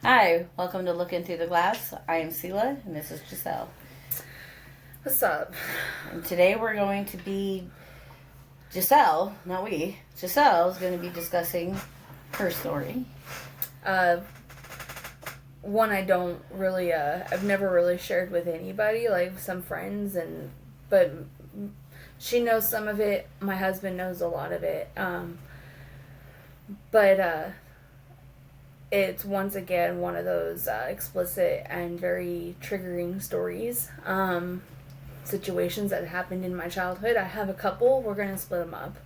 Hi, welcome to Looking Through the Glass. I am Sela, and this is Jeselle. What's up? And today we're going to be Jeselle, not we. Jeselle is going to be discussing her story. One I don't really, I've never really shared with anybody, like some friends, but she knows some of it. My husband knows a lot of it. But it's once again one of those explicit and very triggering stories, situations that happened in my childhood. I have a couple. We're going to split them up.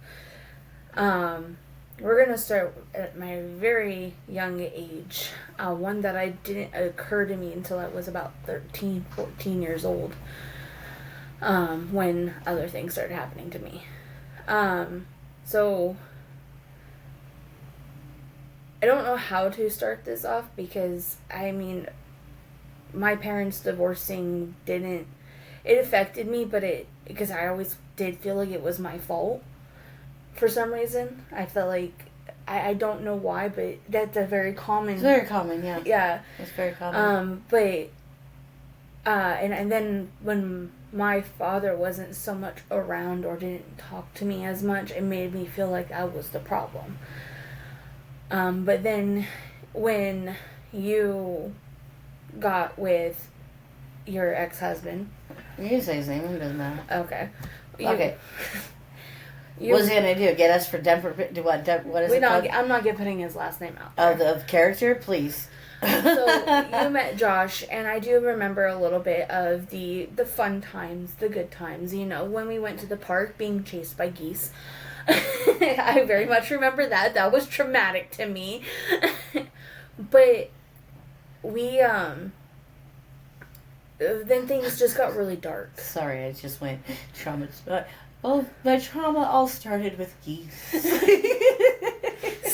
We're going to start at my very young age. One that I didn't occur to me until I was about 13, 14 years old, when other things started happening to me. So I don't know how to start this off because, my parents divorcing it affected me, because I always did feel like it was my fault. For some reason, I felt like, I don't know why, but that's a very common... It's very common, yeah. Yeah. It's very common. And then when my father wasn't so much around or didn't talk to me as much, it made me feel like I was the problem. But then when you got with your ex-husband... You can say his name, it doesn't matter. Okay. Okay. What's he gonna do? Get us for Denver? What is it called? I'm not putting his last name out there. Of character, please. So you met Josh, and I do remember a little bit of the fun times, the good times. You know, when we went to the park, being chased by geese. I very much remember that. That was traumatic to me. But we then things just got really dark. Sorry, I just went trauma. Well, my trauma all started with geese.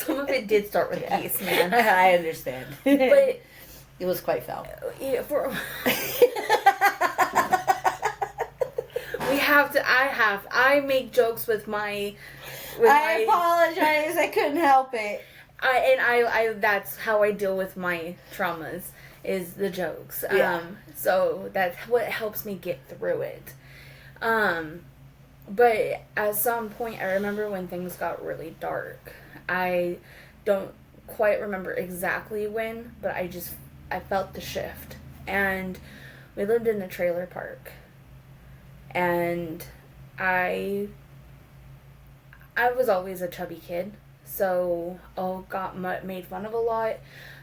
Some of it did start with geese, man. I understand. But it was quite foul. Yeah, I make jokes with my... I apologize. I couldn't help it. I that's how I deal with my traumas, is the jokes. Yeah. So that's what helps me get through it. But at some point, I remember when things got really dark. I don't quite remember exactly when, but I felt the shift. And we lived in a trailer park. And I was always a chubby kid, so got made fun of a lot.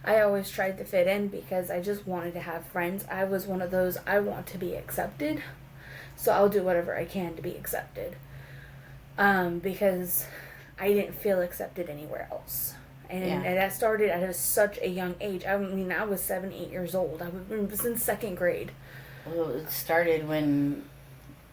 I always tried to fit in because I just wanted to have friends. I was one of those, I want to be accepted, so I'll do whatever I can to be accepted. Because I didn't feel accepted anywhere else. And that started at such a young age. I was 7, 8 years old. I was in second grade. Well, it started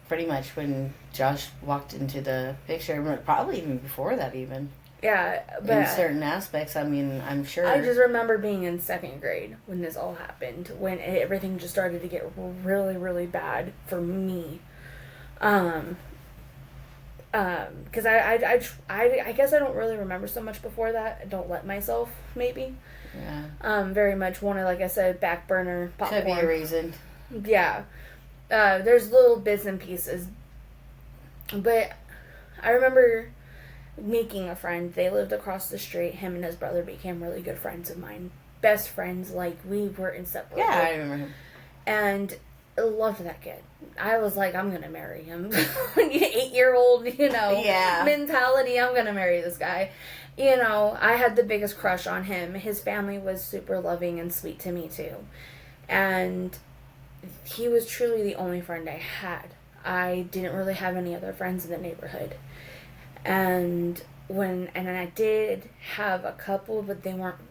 pretty much when Josh walked into the picture, probably even before that even. Yeah, but... in certain aspects, I'm sure. I just remember being in second grade when this all happened, when everything just started to get really, really bad for me. Because I guess I don't really remember so much before that. I don't let myself, maybe. Yeah. Very much wanted, like I said, back burner popcorn. Could be a reason. Yeah. There's little bits and pieces. But I remember making a friend. They lived across the street. Him and his brother became really good friends of mine. Best friends, like, we were inseparable. Yeah, I remember him. And I loved that kid. I was like, I'm gonna marry him. 8-year-old, mentality, I'm gonna marry this guy. I had the biggest crush on him. His family was super loving and sweet to me, too. And he was truly the only friend I had. I didn't really have any other friends in the neighborhood. And I did have a couple, but they weren't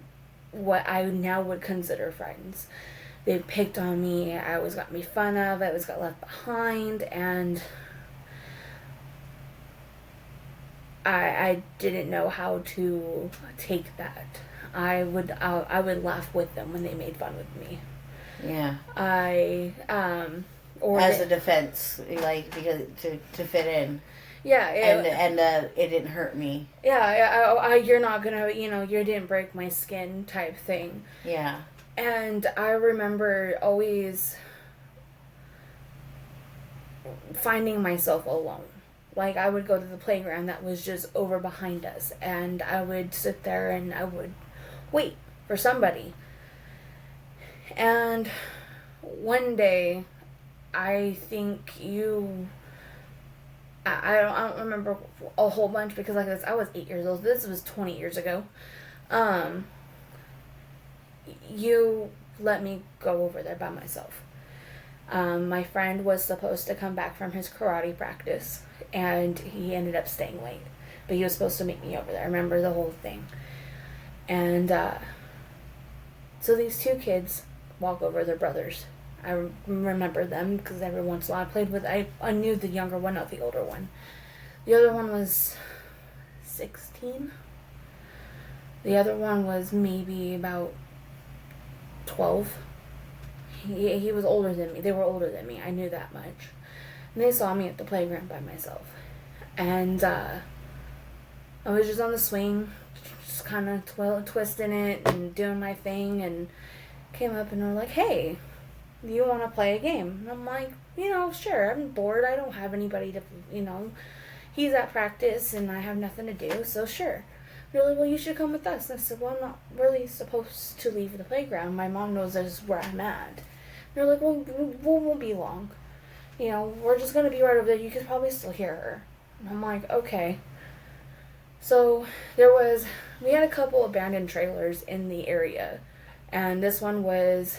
what I now would consider friends. They picked on me. I always got made fun of. I always got left behind, and I didn't know how to take that. I would laugh with them when they made fun with me. Yeah. Or as a defense, like, because to fit in. Yeah, and it didn't hurt me. Yeah, you're not gonna, you didn't break my skin type thing. Yeah. And I remember always finding myself alone. Like, I would go to the playground that was just over behind us, and I would sit there and I would wait for somebody. And one day, I think I don't remember a whole bunch, because like this, I was 8 years old. This was 20 years ago. You let me go over there by myself. My friend was supposed to come back from his karate practice, and he ended up staying late. But he was supposed to meet me over there. I remember the whole thing. And so these two kids walk over, their brothers. I remember them because every once in a while I played with. I knew the younger one, not the older one. The other one was 16. The other one was maybe about 12. He was older than me. They were older than me. I knew that much. And they saw me at the playground by myself. And I was just on the swing, just kind of twisting it and doing my thing, and came up and were like, hey, do you want to play a game? And I'm like, sure, I'm bored. I don't have anybody to, he's at practice and I have nothing to do, so sure. They're like, well, you should come with us. And I said, well, I'm not really supposed to leave the playground. My mom knows this is where I'm at. They're like, well, we won't be long. We're just going to be right over there. You could probably still hear her. And I'm like, okay. So we had a couple abandoned trailers in the area. And this one was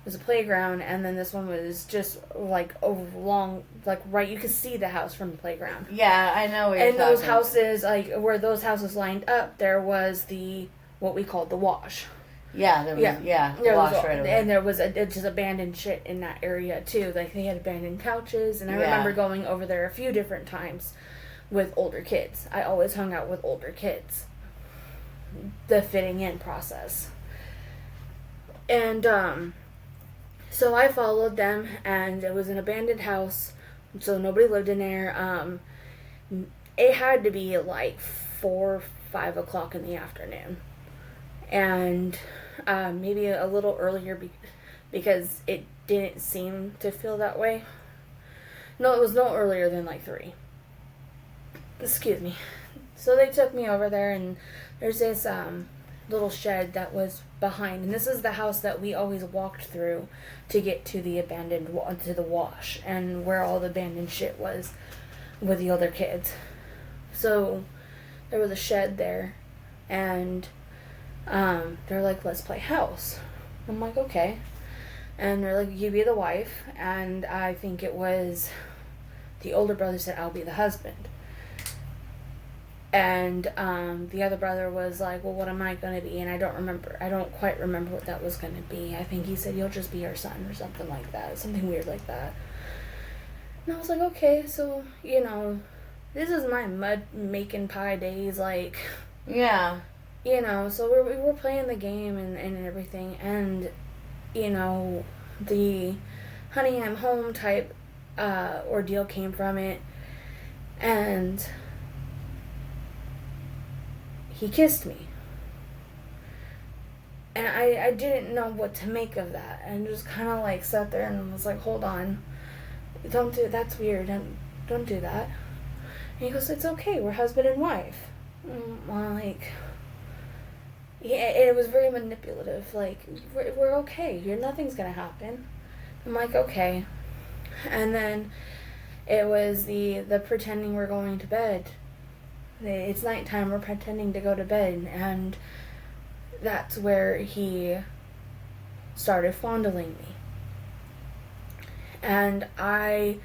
a playground, and then this one was just like along, like right, you could see the house from the playground. Yeah, I know what you're talking. And those houses, like where those houses lined up, there was what we called the wash. Yeah, there was the wash right over there. And there was just abandoned shit in that area too. Like they had abandoned couches, and I remember going over there a few different times with older kids. I always hung out with older kids. The fitting in process. And so I followed them, and it was an abandoned house, so nobody lived in there. It had to be like 4, 5 o'clock in the afternoon, and maybe a little earlier because it didn't seem to feel that way. No, it was no earlier than like 3. Excuse me. So they took me over there, and there's this little shed that was behind, and this is the house that we always walked through to get to the to the wash, and where all the abandoned shit was with the other kids. So there was a shed there, and they're like, let's play house. I'm like, okay. And they're like, you be the wife, and I think it was the older brother said, I'll be the husband. And the other brother was like, well, what am I going to be? And I don't quite remember what that was going to be. I think he said, you'll just be our son or something like that. Something weird like that. And I was like, okay, so, this is my mud making pie days. Like, yeah. So we were playing the game and everything. And, the honey, I'm home type ordeal came from it. And he kissed me. And I didn't know what to make of that. And just kind of like sat there and was like, hold on. That's weird. Don't do that. And he goes, it's okay. We're husband and wife. And I'm like, yeah, it was very manipulative. Like, we're okay. Nothing's going to happen. I'm like, okay. And then it was the pretending we're going to bed. It's nighttime, we're pretending to go to bed, and that's where he started fondling me. And I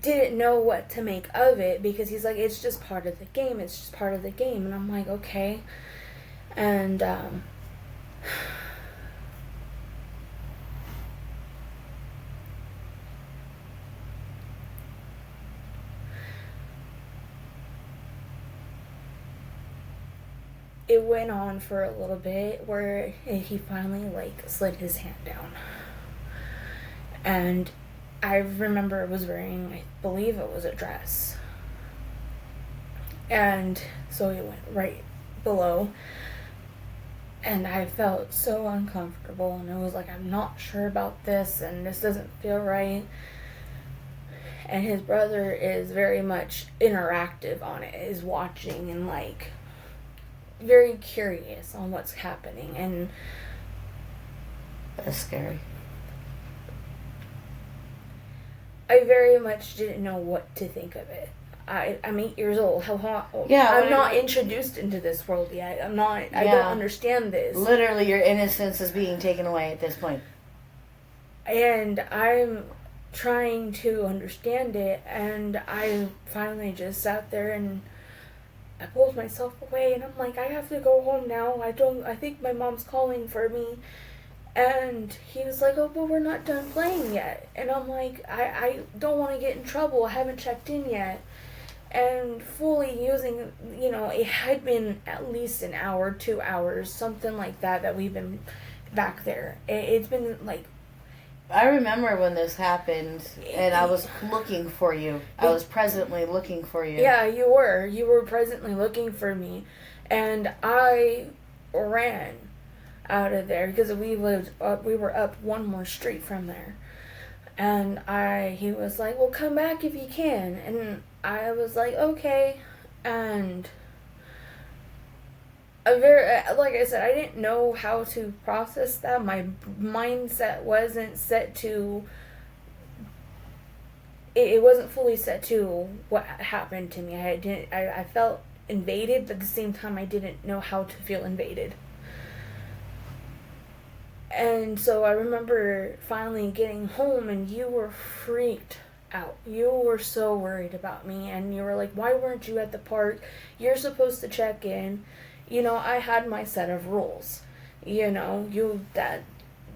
didn't know what to make of it, because he's like, it's just part of the game, and I'm like, okay. And it went on for a little bit where he finally slid his hand down. And I remember it was wearing, I believe it was a dress. And so he went right below. And I felt so uncomfortable, and it was like, I'm not sure about this, and this doesn't feel right. And his brother is very much interactive on it, is watching and like very curious on what's happening. And that's scary. I very much didn't know what to think of it. I'm 8 years old. Yeah, I'm not introduced into this world yet. I'm not. I don't understand this. Literally, your innocence is being taken away at this point. And I'm trying to understand it, and I finally just sat there and I pulled myself away, and I'm like, I have to go home now. I think my mom's calling for me. And he was like, oh, but we're not done playing yet. And I'm like, I don't want to get in trouble. I haven't checked in yet. And fully using, it had been at least an hour, 2 hours, something like that we've been back there. It's been like... I remember when this happened, and I was looking for you. I was presently looking for you. Yeah, you were. You were presently looking for me. And I ran out of there because we were up one more street from there. And he was like, well, come back if you can. And I was like, okay. And like I said, I didn't know how to process that. My mindset wasn't set to, it wasn't fully set to what happened to me. I felt invaded, but at the same time, I didn't know how to feel invaded. And so I remember finally getting home, and you were freaked out. You were so worried about me, and you were like, why weren't you at the park? You're supposed to check in. I had my set of rules. You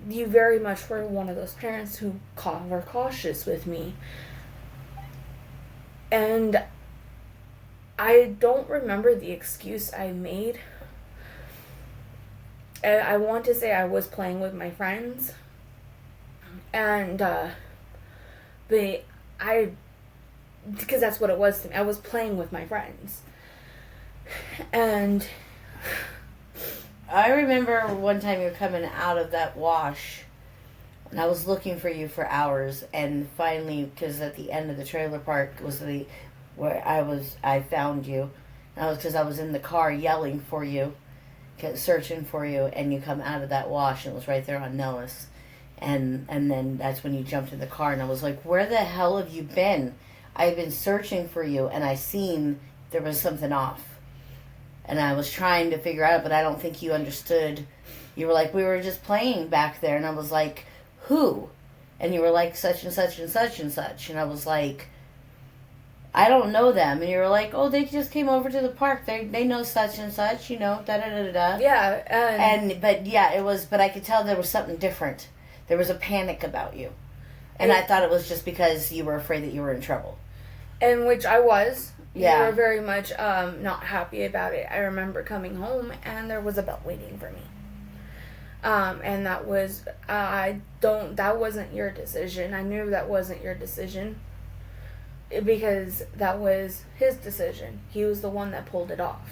very much were one of those parents who were cautious with me. And I don't remember the excuse I made. I want to say I was playing with my friends, and but because that's what it was to me. I was playing with my friends, and I remember one time you were coming out of that wash, and I was looking for you for hours, and finally, because at the end of the trailer park was where I found you, and because I was in the car yelling for you, searching for you, and you come out of that wash, and it was right there on Nellis, and then that's when you jumped in the car, and I was like, where the hell have you been? I've been searching for you, and I seen there was something off, and I was trying to figure out, but I don't think you understood. You were like, we were just playing back there, and I was like, who? And you were like, such and such and such and such, and I was like, I don't know them. And you were like, oh, they just came over to the park. They know such and such, da-da-da-da-da. Yeah. But I could tell there was something different. There was a panic about you. And I thought it was just because you were afraid that you were in trouble. And which I was. Yeah. You were very much not happy about it. I remember coming home, and there was a belt waiting for me. And that was, that wasn't your decision. I knew that wasn't your decision. Because that was his decision. He was the one that pulled it off.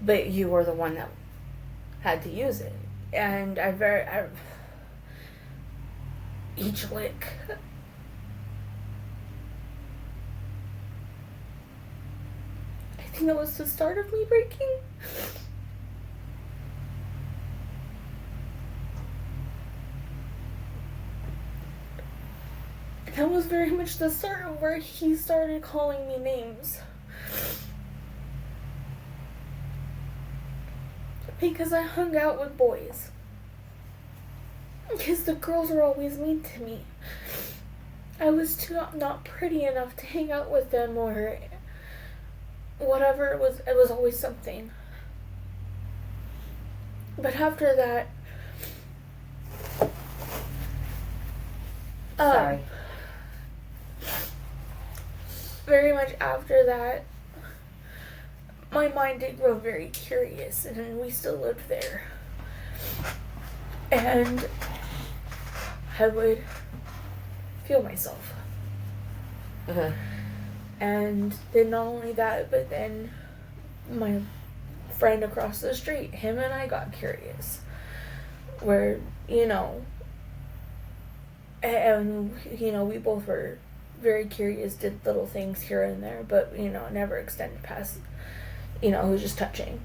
But you were the one that had to use it. And each lick. I think that was the start of me breaking. That was very much the start of where he started calling me names. Because I hung out with boys. Because the girls were always mean to me. I was not pretty enough to hang out with them, or whatever it was always something. But after that... Sorry. Very much after that, my mind did grow very curious, and we still lived there. And I would feel myself. Uh-huh. And then not only that, but then my friend across the street, him and I got curious. Where, you know, and, you know, we both were very curious, did little things here and there, but, you know, never extended past, you know, it was just touching.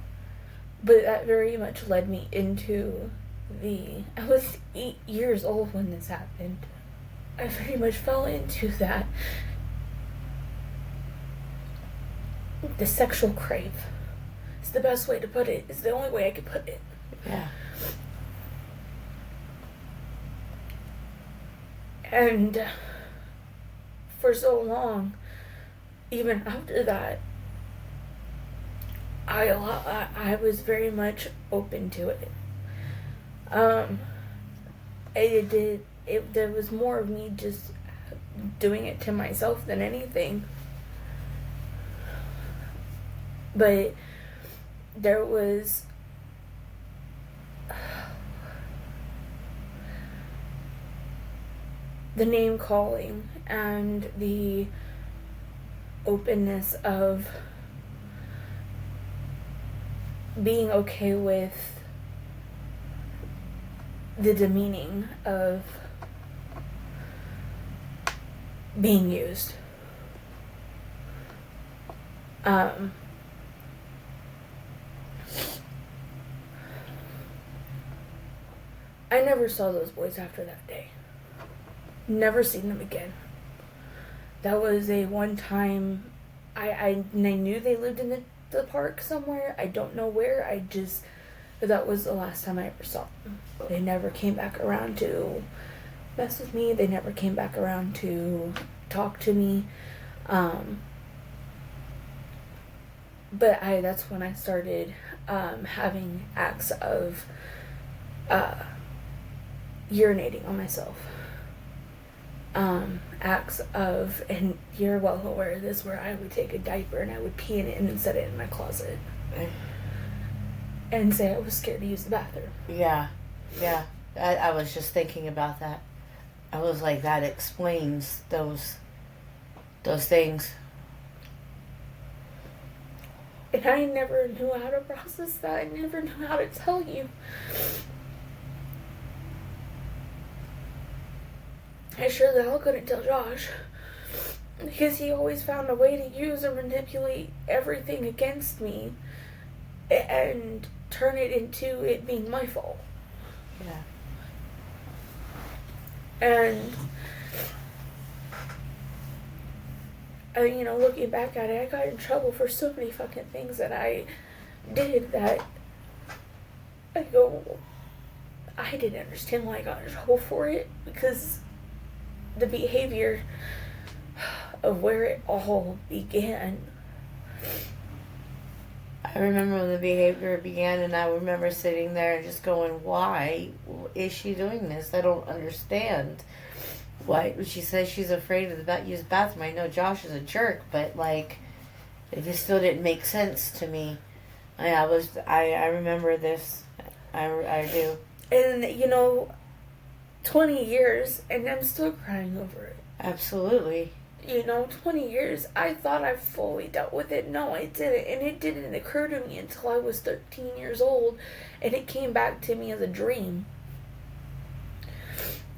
But that very much led me into I was 8 years old when this happened. I very much fell into that. The sexual crave. It's the best way to put it. It's the only way I could put it. Yeah. And for so long, even after that, I was very much open to it. There was more of me just doing it to myself than anything. But there was the name calling and the openness of being okay with the demeaning of being used. I never saw those boys after that day. Never seen them again. That was a one time. I knew they lived in the park somewhere. I don't know where. That was the last time I ever saw them. They never came back around to mess with me. They never came back around to talk to me. But that's when I started having acts of urinating on myself. Acts of, and you're well aware of this, where I would take a diaper and I would pee in it and then set it in my closet. And say I was scared to use the bathroom. Yeah. I was just thinking about that. I was like, that explains those things. And I never knew how to process that. I never knew how to tell you. I sure the hell couldn't tell Josh. Because he always found a way to use or manipulate everything against me. And turn it into it being my fault. Yeah. And, you know, looking back at it, I got in trouble for so many fucking things that I did that I go, I didn't understand why I got in trouble for it, because the behavior of where it all began. I remember when the behavior began, and I remember sitting there and just going, why is she doing this? I don't understand. Why? She says she's afraid of the use bathroom. I know Josh is a jerk, but, like, it just still didn't make sense to me. I remember this. I do. And, you know, 20 years, and I'm still crying over it. Absolutely. You know, 20 years, I thought I fully dealt with it. No, I didn't. And it didn't occur to me until I was 13 years old. And it came back to me as a dream.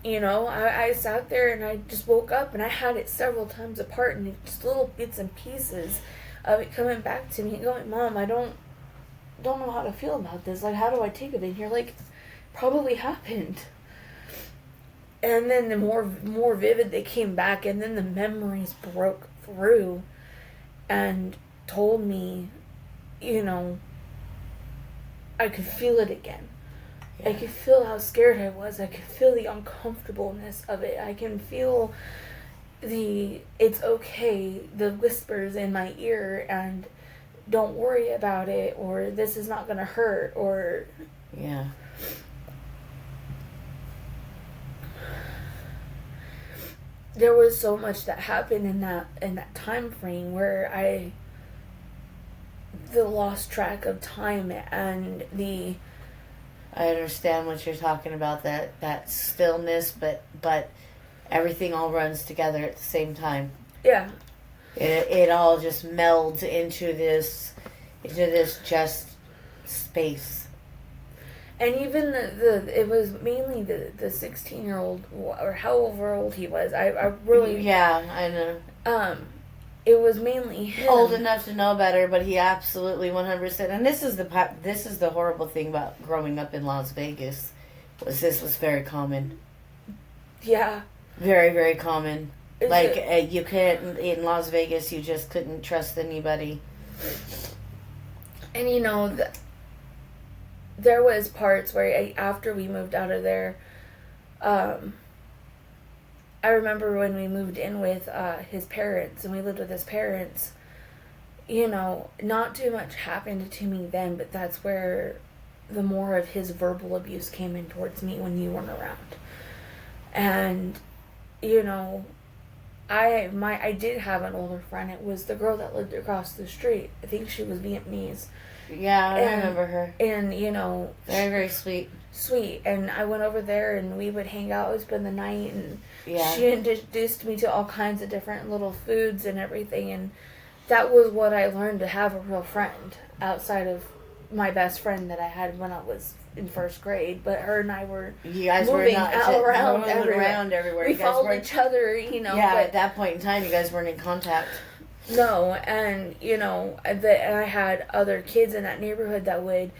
You know, I sat there and I just woke up and I had it several times apart. And just little bits and pieces of it coming back to me and going, Mom, I don't know how to feel about this. Like, how do I take it? And you're like, probably happened. And then the more vivid they came back, and then the memories broke through and told me, you know, I could feel it again. Yeah. I could feel how scared I was. I could feel the uncomfortableness of it. I can feel it's okay, the whispers in my ear, and don't worry about it, or this is not going to hurt, or... Yeah. There was so much that happened in that time frame where I lost track of time, and I understand what you're talking about, that stillness, but everything all runs together at the same time. Yeah. It all just melds into this just space. And even it was mainly the 16-year-old, or however old he was. I really... Yeah, I know. It was mainly him. Old enough to know better, but he absolutely 100%. And this is the horrible thing about growing up in Las Vegas, this was very common. Yeah. Very, very common. You couldn't, in Las Vegas, you just couldn't trust anybody. And, there was parts where after we moved out of there, I remember when we moved in with his parents, and we lived with his parents, not too much happened to me then, but that's where the more of his verbal abuse came in towards me when you weren't around. And, I did have an older friend. It was the girl that lived across the street. I think she was Vietnamese. Yeah, I remember her. And, very, very sweet. Sweet. And I went over there, and we would hang out and spend the night, and yeah. She introduced me to all kinds of different little foods and everything, and that was what I learned, to have a real friend outside of my best friend that I had when I was in first grade. But her and I were moving around everywhere. We followed each other, Yeah, but at that point in time, you guys weren't in contact. No, and, and I had other kids in that neighborhood that would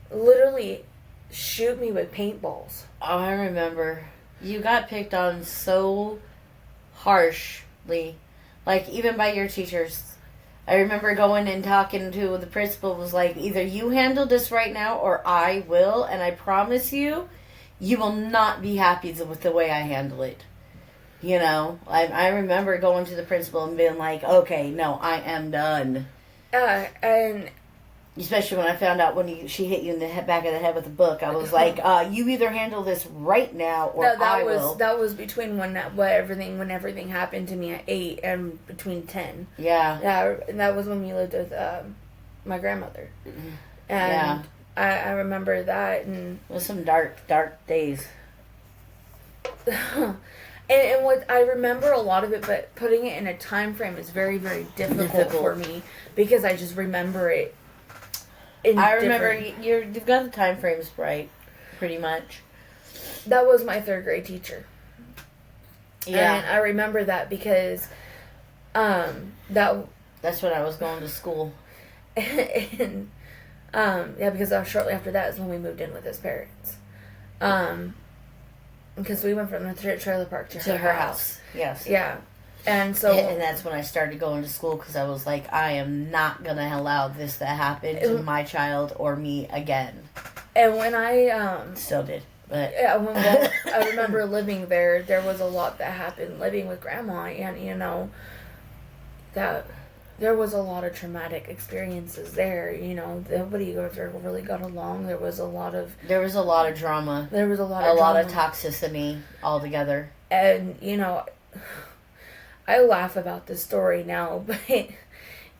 literally shoot me with paintballs. Oh, I remember. You got picked on so harshly, even by your teachers. I remember going and talking to the principal, was like, either you handle this right now or I will, and I promise you, you will not be happy with the way I handle it. I remember going to the principal and being like, okay, no, I am done. And especially when I found out when she hit you in the back of the head with a book, I was like, you either handle this right now or I will. That was between when everything happened to me at 8 and between 10. Yeah. Yeah, and that was when we lived with my grandmother. And I remember that. And it was some dark, dark days. And what I remember a lot of it, but putting it in a time frame is very, very difficult for me, because I just remember it. I remember you've got the time frames right, pretty much. That was my third grade teacher. Yeah, and I remember that because that's when I was going to school. And because shortly after that is when we moved in with his parents. Because we went from the trailer park to her house. Yes. Yeah. And that's when I started going to school, because I was like, I am not going to allow this to happen to my child or me again. And when I... still did. But yeah, I remember living there. There was a lot that happened living with Grandma, and, that there was a lot of traumatic experiences there. Nobody really got along. There was a lot of drama. There was a lot of toxicity altogether. And, I laugh about this story now, but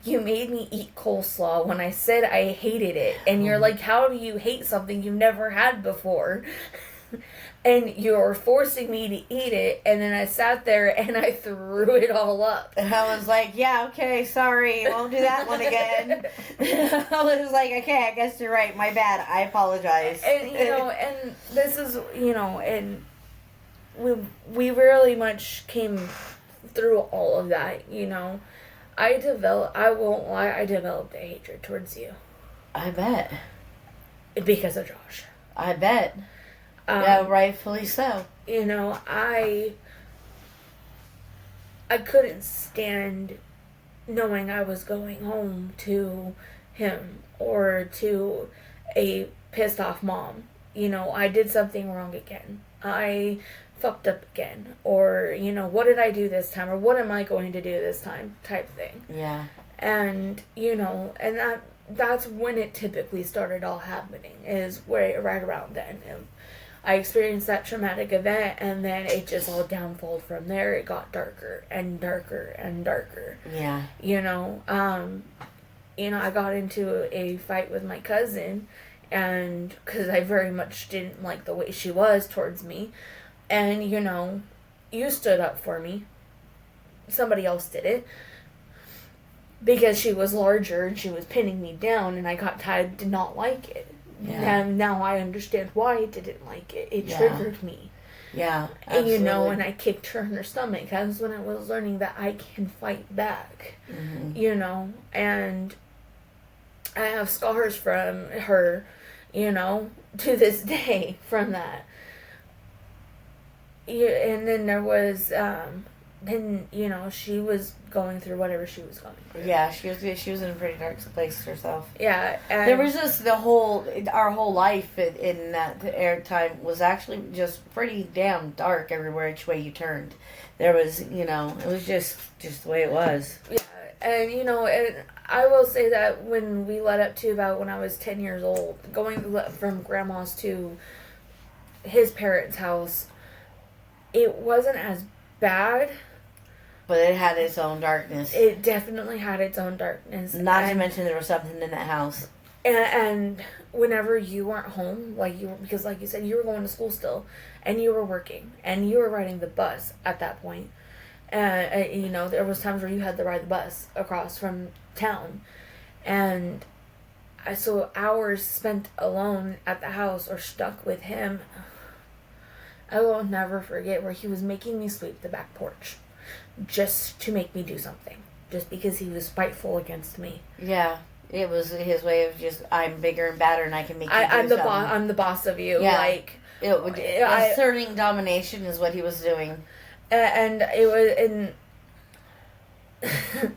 you made me eat coleslaw when I said I hated it. And you're like, how do you hate something you've never had before? And you're forcing me to eat it, and then I sat there and I threw it all up. And I was like, yeah, okay, sorry, won't do that one again. I was like, okay, I guess you're right, my bad, I apologize. And, and this is, and we really much came through all of that, I won't lie, I developed a hatred towards you. I bet. Because of Josh. I bet. Yeah, rightfully so. I couldn't stand knowing I was going home to him or to a pissed off mom. I did something wrong again. I fucked up again. Or, what did I do this time? Or what am I going to do this time? Type thing. Yeah. And, and that's when it typically started all happening, is right around then. I experienced that traumatic event, and then it just all downfalled from there. It got darker and darker and darker. Yeah. I got into a fight with my cousin, and because I very much didn't like the way she was towards me. And, you stood up for me. Somebody else did it. because she was larger and she was pinning me down, and I did not like it. Yeah. And now I understand why I didn't like it. It triggered me. Yeah, absolutely. And, and I kicked her in her stomach. That was when I was learning that I can fight back. Mm-hmm. And I have scars from her, to this day from that. And then there was, she was going through whatever she was going through. Yeah, she was in a pretty dark place herself. Yeah. And there was just our whole life in that air time was actually just pretty damn dark everywhere, which way you turned. There was, it was just the way it was. Yeah, and, and I will say that when we led up to about when I was 10 years old, going from grandma's to his parents' house, it wasn't as bad. But it had its own darkness. It definitely had its own darkness. Not to mention there was something in that house. And whenever you weren't home, because like you said, you were going to school still, and you were working, and you were riding the bus at that point. And, there was times where you had to ride the bus across from town. And so hours spent alone at the house or stuck with him. I will never forget where he was making me sweep the back porch. Just to make me do something. Just because he was spiteful against me. Yeah. It was his way of just, I'm bigger and badder and I can make you do something. I'm the boss of you. Yeah. Asserting domination is what he was doing. And it was,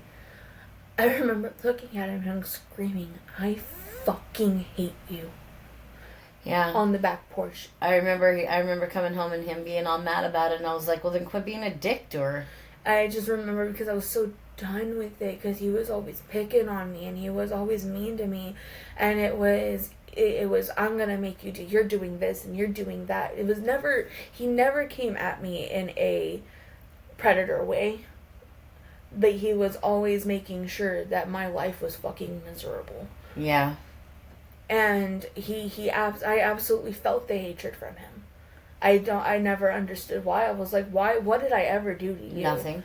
I remember looking at him and screaming, I fucking hate you. Yeah. On the back porch. I remember coming home and him being all mad about it, and I was like, well, then quit being a dick to her. I just remember because I was so done with it, because he was always picking on me, and he was always mean to me, and it was, I'm gonna make you do, you're doing this, and you're doing that. He never came at me in a predator way, but he was always making sure that my life was fucking miserable. Yeah. And I absolutely felt the hatred from him. I never understood why. I was like, why? What did I ever do to you? Nothing.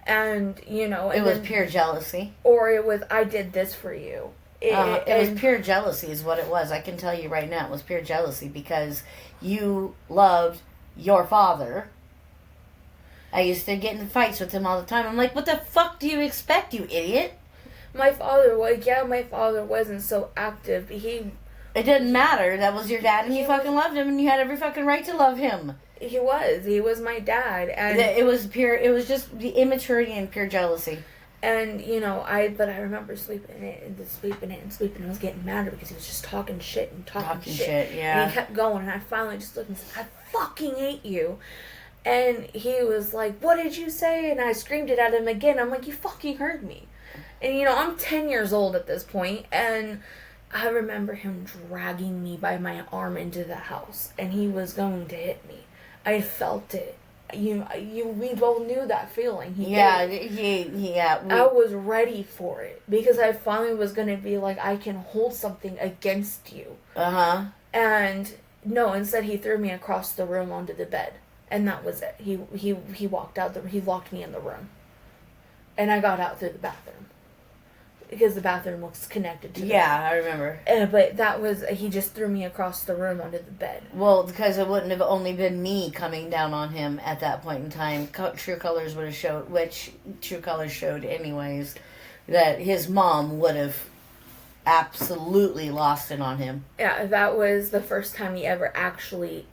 And, it was pure jealousy. Or it was, I did this for you. It was pure jealousy is what it was. I can tell you right now, it was pure jealousy because you loved your father. I used to get in fights with him all the time. I'm like, what the fuck do you expect, you idiot? My father wasn't so active. It didn't matter. That was your dad, and you fucking loved him, and you had every fucking right to love him. He was my dad, and it was just the immaturity and pure jealousy. And but I remember sleeping in it, and I was getting madder because he was just talking shit. Yeah. And he kept going, and I finally just looked and said, I fucking hate you. And he was like, what did you say? And I screamed it at him again. I'm like, you fucking heard me. And, I'm 10 years old at this point, and I remember him dragging me by my arm into the house, and he was going to hit me. I felt it. We both knew that feeling. I was ready for it, because I finally was going to be like, I can hold something against you. Uh-huh. And, no, instead he threw me across the room onto the bed, and that was it. He walked out, he locked me in the room, and I got out through the bathroom. Because the bathroom was connected to the Yeah, I remember. But that was, he just threw me across the room onto the bed. Well, because it wouldn't have only been me coming down on him at that point in time. True Colors would have showed, which True Colors showed anyways, that his mom would have absolutely lost it on him. Yeah, that was the first time he ever actually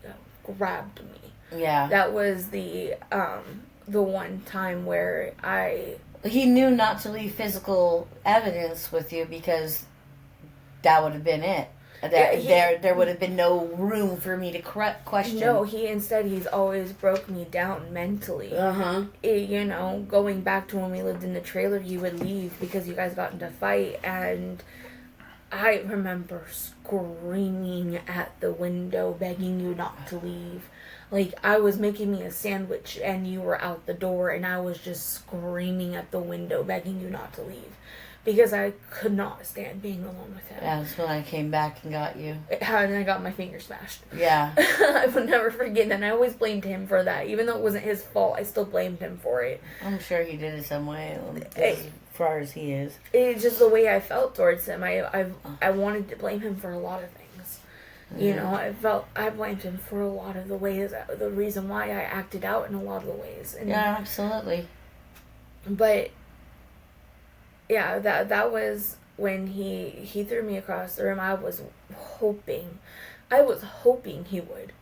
grabbed me. Yeah. That was the one time where He knew not to leave physical evidence with you because that would have been it. There would have been no room for me to question. No, he's always broke me down mentally. Uh-huh. Going back to when we lived in the trailer, you would leave because you guys got into a fight, and I remember screaming at the window, begging you not to leave. Like, I was making me a sandwich, and you were out the door, and I was just screaming at the window, begging you not to leave. Because I could not stand being alone with him. Yeah, that's when I came back and got you. And I got my finger smashed. Yeah. I would never forget, and I always blamed him for that. Even though it wasn't his fault, I still blamed him for it. I'm sure he did it some way. far as he is. It's just the way I felt towards him. I wanted to blame him for a lot of things. You know, I blamed him for a lot of the ways, the reason why I acted out in a lot of the ways. And, yeah, absolutely. But, yeah, that was when he threw me across the room. I was hoping he would.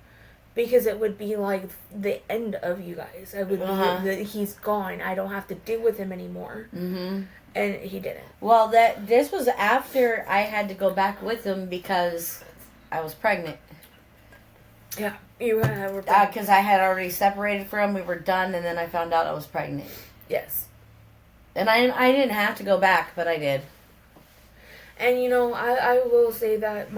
Because it would be like the end of you guys. It would be he's gone. I don't have to deal with him anymore. Mm-hmm. And he didn't. Well, this was after I had to go back with him because I was pregnant. Yeah, you were pregnant. Because I had already separated from him. We were done, and then I found out I was pregnant. Yes. And I didn't have to go back, but I did. And, you know, I will say that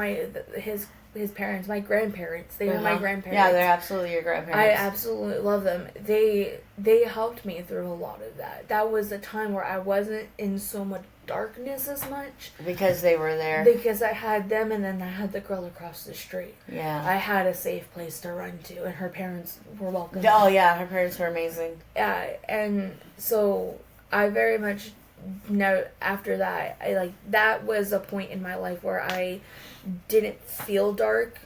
his parents, my grandparents, they were my grandparents. Yeah, they're absolutely your grandparents. I absolutely love them. They helped me through a lot of that. That was a time where I wasn't in so much darkness as much. Because they were there. Because I had them, and then I had the girl across the street. Yeah. I had a safe place to run to, and her parents were welcome. Oh, yeah, her parents were amazing. Yeah, and so I very much know after that, that was a point in my life where I didn't feel dark,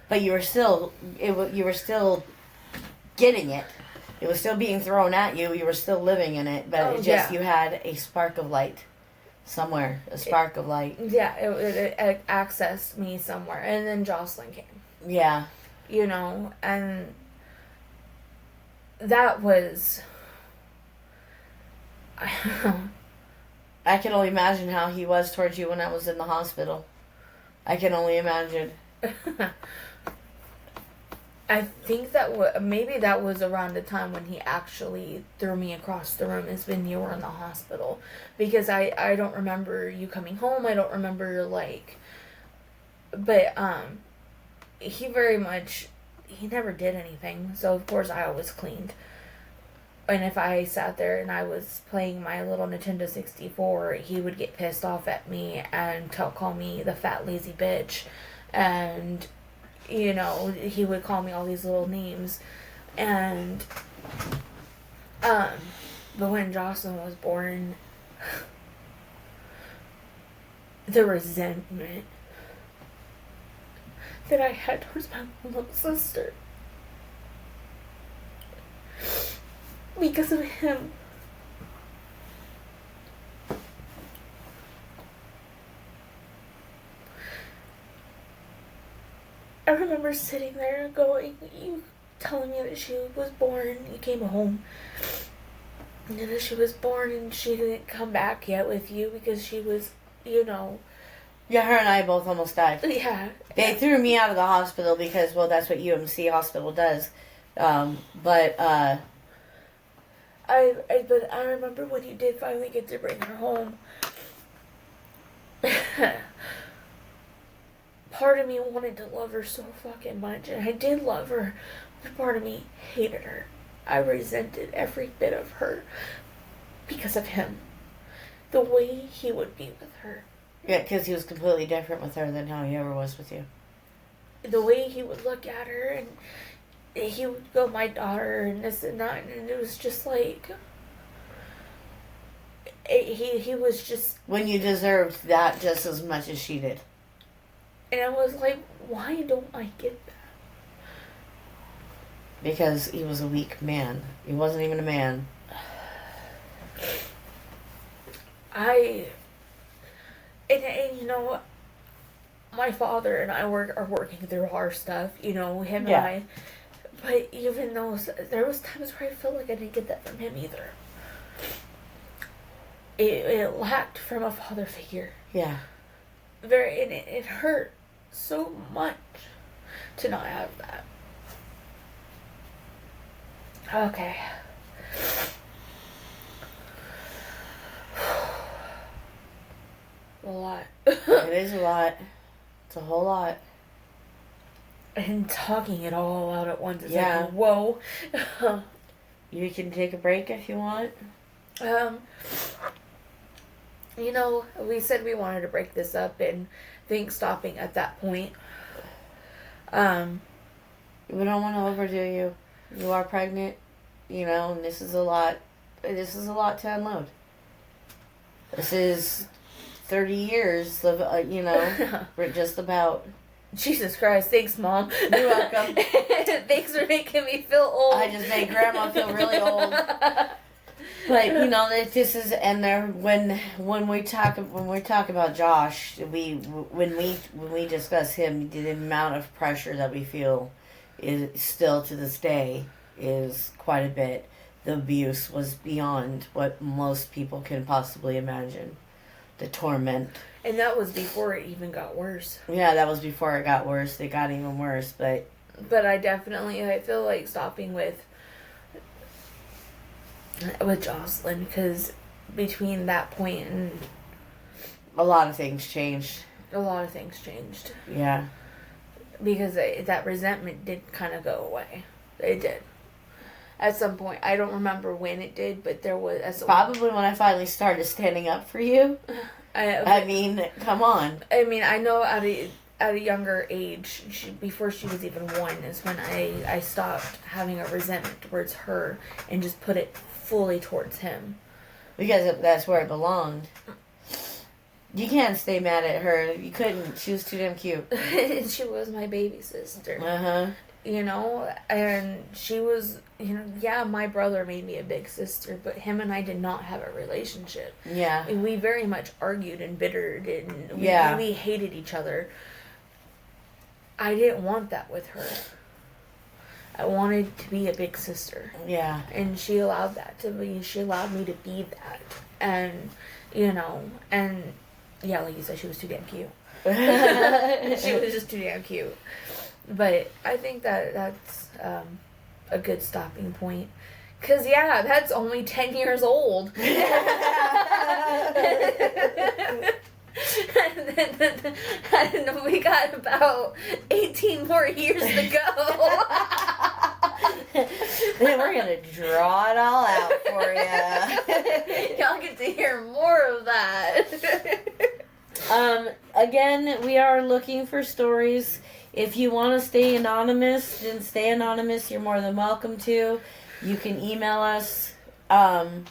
but you were still getting it. It was still being thrown at you. You were still living in it, but you had a spark of light somewhere. A spark of light. Yeah, it accessed me somewhere, and then Jocelyn came. Yeah, you know, and that was. I can only imagine how he was towards you when I was in the hospital. I can only imagine. I think maybe that was around the time when he actually threw me across the room, is when you were in the hospital. Because I don't remember you coming home. I don't remember, but, he never did anything. So, of course, I always cleaned. And if I sat there and I was playing my little Nintendo 64, he would get pissed off at me and call me the fat lazy bitch. And, you know, he would call me all these little names. And, but when Jocelyn was born, the resentment that I had towards my little sister, because of him. I remember sitting there going, you telling me that she was born, you came home, and that she was born and she didn't come back yet with you because she was, you know. Yeah, her and I both almost died. Yeah. They threw me out of the hospital because, well, that's what UMC hospital does. But I remember when you did finally get to bring her home. Part of me wanted to love her so fucking much, and I did love her, but part of me hated her. I resented every bit of her because of him. The way he would be with her. Yeah, because he was completely different with her than how he ever was with you. The way he would look at her, and he would go, my daughter, and this and that, and it was just like, he was just... When you deserved that just as much as she did. And I was like, why don't I get that? Because he was a weak man. He wasn't even a man. And you know, my father and I are working through our stuff, you know, him and I. But even though there was times where I felt like I didn't get that from him either. It lacked from a father figure. Yeah. And it hurt so much to not have that. Okay. A lot. It is a lot. It's a whole lot. And talking it all out at once is like, whoa. You can take a break if you want. You know, we said we wanted to break this up, and think stopping at that point. We don't want to overdo you. You are pregnant, you know, and this is a lot to unload. This is 30 years of, we're just about. Jesus Christ, thanks, Mom. You're welcome. Thanks for making me feel old. I just made Grandma feel really old. But this is, and there when we talk about Josh, when we discuss him, the amount of pressure that we feel is still to this day is quite a bit. The abuse was beyond what most people can possibly imagine. The torment. And that was before it even got worse. Yeah, that was before it got worse. It got even worse, but I feel like stopping with Jocelyn, because between that point and a lot of things changed. Yeah. Because that resentment did kind of go away. It did. At some point. I don't remember when it did, but there was... Probably when I finally started standing up for you. I mean, come on. I mean, I know at a younger age, before she was even 1, is when I stopped having a resentment towards her and just put it fully towards him. Because that's where it belonged. You can't stay mad at her. You couldn't. She was too damn cute. She was my baby sister. Uh-huh. And she was, yeah, my brother made me a big sister, but him and I did not have a relationship. Yeah. And we very much argued and bittered, and we hated each other. I didn't want that with her. I wanted to be a big sister. Yeah. And she allowed she allowed me to be that. And, and yeah, like you said, she was too damn cute. She was just too damn cute. But I think that's a good stopping point. Because, yeah, that's only 10 years old. And we got about 18 more years to go. Then we're going to draw it all out for you. Y'all get to hear more of that. Again, we are looking for stories. If you want to stay anonymous, then stay anonymous. You're more than welcome to. You can email us, and,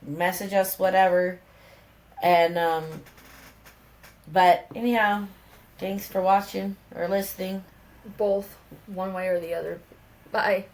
message us, whatever. And, but anyhow, thanks for watching or listening. Both, one way or the other. Bye.